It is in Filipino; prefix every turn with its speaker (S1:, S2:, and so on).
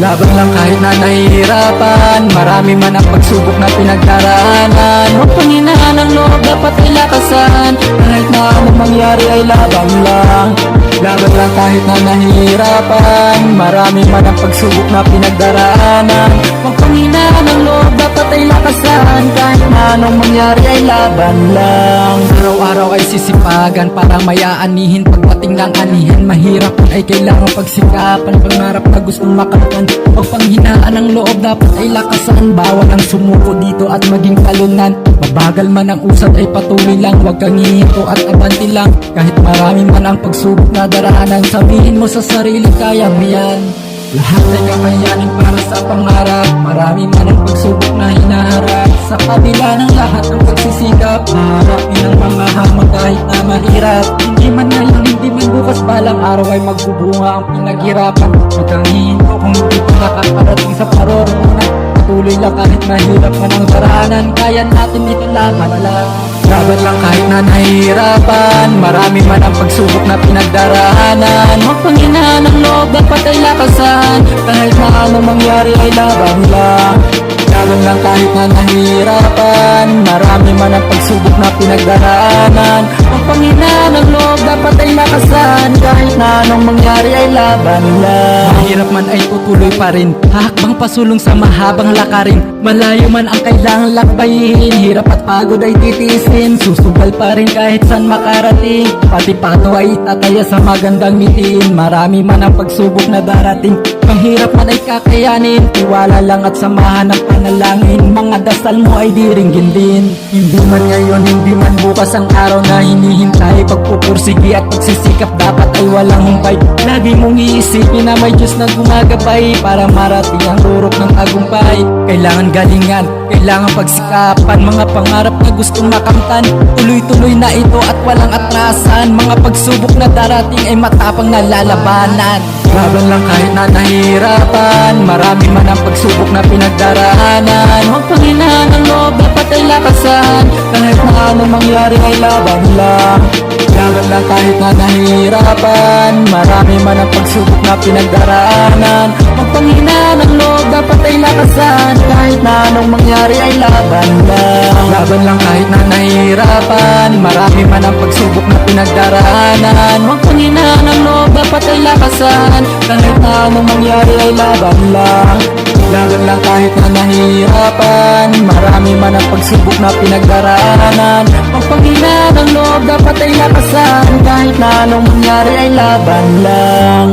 S1: Laban lang kahit na nahihirapan, marami man ang pagsubok na pinagdaraanan. Huwag panghinaan ang loob, dapat ay lakasan, kahit na anong mangyari ay laban lang. Laban lang kahit na nahihirapan, marami man ang pagsubok na pinagdaraanan. Huwag panghinaan ang loob, dapat ay lakasan, kahit na anong mangyari ay laban lang. Araw-araw ay sisipagan, parang may aanihin. Pagdating ng anihin, mahirap ay kailangan pagsikapan. Pangarap na gustong makamtan, huwag panghinaan ang loob, dapat ay lakasan. Bawal ang sumuko dito at maging talunan. Mabagal man ang usad ay patuloy lang, huwag kang hihinto at abanti lang. Kahit marami man ang pagsubok na daraanan, sabihin mo sa sarili, kaya mo yan. Lahat ay kakayanin para sa pangarap, marami man ang pagsubok na hinaharap. Sa kabila ng lahat ng pagsisikap, harapin ang mga hamon kahit na mahirap. Hindi man ngayon, hindi man bukas, balang araw ay magbubunga ang pinaghirapan. Huwag kang hihinto kung hindi pa nakakarating sa paroroonan. Patuloy lang kahit mahirap man ang daraanan, kaya natin ito laban lang. Laban lang kahit na nahihirapan, marami man ang pagsubok na pinagdaraanan. Huwag panghinaan ang loob, dapat ay lakasan, kahit na anong mangyari ay laban lang. Laban lang kahit na nahihirapan, marami man ang pagsubok na pinagdaraanan. Huwag panghinaan ang loob, dapat ay lakasan, kahit na anong mangyari ay laban lang. Mahirap man ay tutuloy pa rin, hahakbang pasulong sa mahabang lakarin. Malayo man ang kailangang lakbayin, hirap at pagod ay titiisin. Susugal pa rin kahit saan makarating, pati pato ay itataya sa magandang mitiin. Marami man ang pagsubok na darating, panghirap man ay kakayanin. Tiwala lang at samahan ng panalangin, mga dasal mo ay diringgin din. Hindi man ngayon, hindi man bukas ang araw na hinihintay. Pagpupursigi at pagsisikap dapat ay walang humpay. Lagi mong iisipin na may Diyos na gumagabay para marating ang rurok ng tagumpay. Kailangan galingan, kailangan pagsikapan, mga pangarap na gustong makamtan. Tuloy-tuloy na ito at walang atrasan, mga pagsubok na darating ay matapang na lalabanan. Laban lang kahit na nahihirapan, marami man ang pagsubok na pinagdaraanan. Huwag panghinaan ang loob, dapat ay lakasan, kahit na anong mangyari ay laban lang. Laban lang kahit na nahihirapan, marami man ang pagsubok na pinagdaraanan. Huwag panghinaan ang loob, dapat ay lakasan, kahit na anong mangyari ay laban lang. Laban lang kahit na nahihirapan, marami man ang pagsubok na pinagdaraanan. Huwag panghinaan ang loob, dapat ay lakasan, kahit na anong mangyari ay laban lang. Laban lang kahit na nahihirapan, marami man ang pagsubok na pinagdaraanan. Huwag panghinaan ang loob, dapat ay lakasan, kahit na anong mangyari ay laban lang.